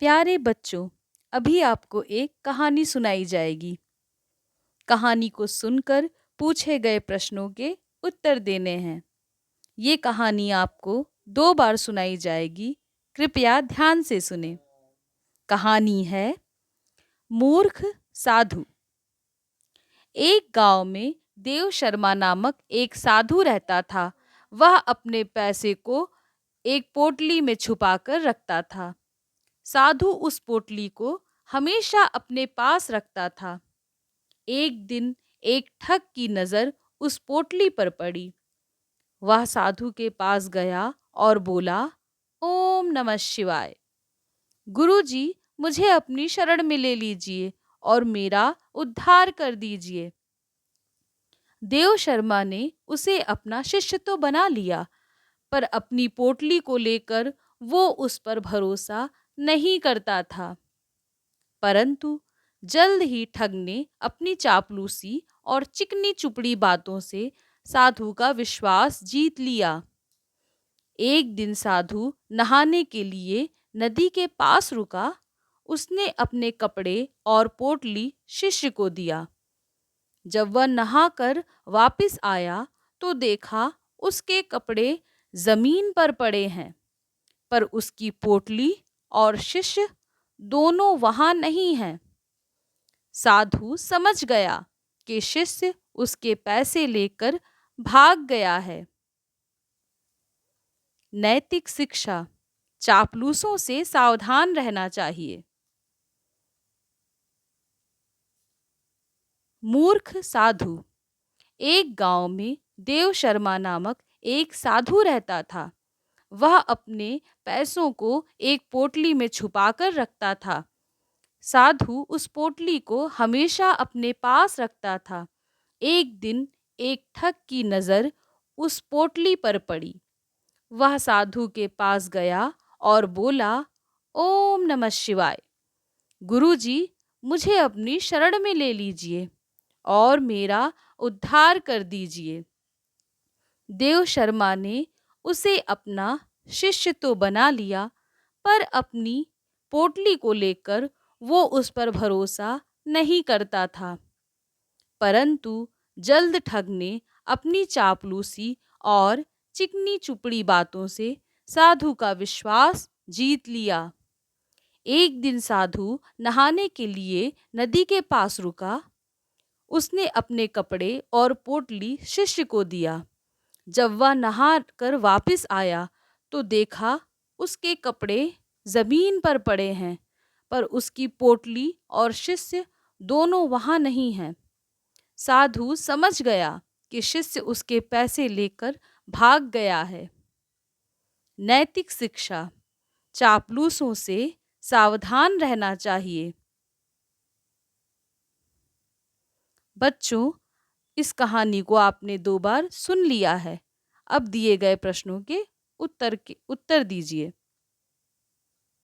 प्यारे बच्चों, अभी आपको एक कहानी सुनाई जाएगी। कहानी को सुनकर पूछे गए प्रश्नों के उत्तर देने हैं। ये कहानी आपको 2 बार सुनाई जाएगी। कृपया ध्यान से सुने। कहानी है मूर्ख साधु। एक गांव में देव शर्मा नामक एक साधु रहता था। वह अपने पैसे को एक पोटली में छुपाकर रखता था। साधु उस पोटली को हमेशा अपने पास रखता था। एक दिन एक ठग की नजर उस पोटली पर पड़ी। वह साधु के पास गया और बोला, ओम नमः शिवाय। गुरुजी, मुझे अपनी शरण में ले लीजिए और मेरा उद्धार कर दीजिए। देव शर्मा ने उसे अपना शिष्य तो बना लिया, पर अपनी पोटली को लेकर वो उस पर भरोसा नहीं करता था। परंतु जल्द ही ठग ने अपनी चापलूसी और चिकनी चुपड़ी बातों से साधु का विश्वास जीत लिया। एक दिन साधु नहाने के लिए नदी के पास रुका। उसने अपने कपड़े और पोटली शिष्य को दिया। जब वह नहाकर वापस आया तो देखा उसके कपड़े जमीन पर पड़े हैं, पर उसकी पोटली और शिष्य दोनों वहां नहीं हैं। साधु समझ गया कि शिष्य उसके पैसे लेकर भाग गया है। नैतिक शिक्षा। चापलूसों से सावधान रहना चाहिए। मूर्ख साधु। एक गांव में देव शर्मा नामक एक साधु रहता था। वह अपने पैसों को एक पोटली में छुपाकर रखता था। साधु उस पोटली को हमेशा अपने पास रखता था। एक दिन एक ठग की नजर उस पोटली पर पड़ी। वह साधु के पास गया और बोला, ओम नमः शिवाय। गुरुजी, मुझे अपनी शरण में ले लीजिए और मेरा उद्धार कर दीजिए। देव शर्मा ने उसे अपना शिष्य तो बना लिया, पर अपनी पोटली को लेकर वो उस पर भरोसा नहीं करता था। परंतु जल्द ठग ने अपनी चापलूसी और चिकनी चुपड़ी बातों से साधु का विश्वास जीत लिया। एक दिन साधु नहाने के लिए नदी के पास रुका। उसने अपने कपड़े और पोटली शिष्य को दिया। जब वह नहा कर वापस आया तो देखा उसके कपड़े जमीन पर पड़े हैं, पर उसकी पोटली और शिष्य दोनों वहां नहीं हैं। साधु समझ गया कि शिष्य उसके पैसे लेकर भाग गया है। नैतिक शिक्षा। चापलूसों से सावधान रहना चाहिए। बच्चों, इस कहानी को आपने 2 बार सुन लिया है। अब दिए गए प्रश्नों के उत्तर दीजिए।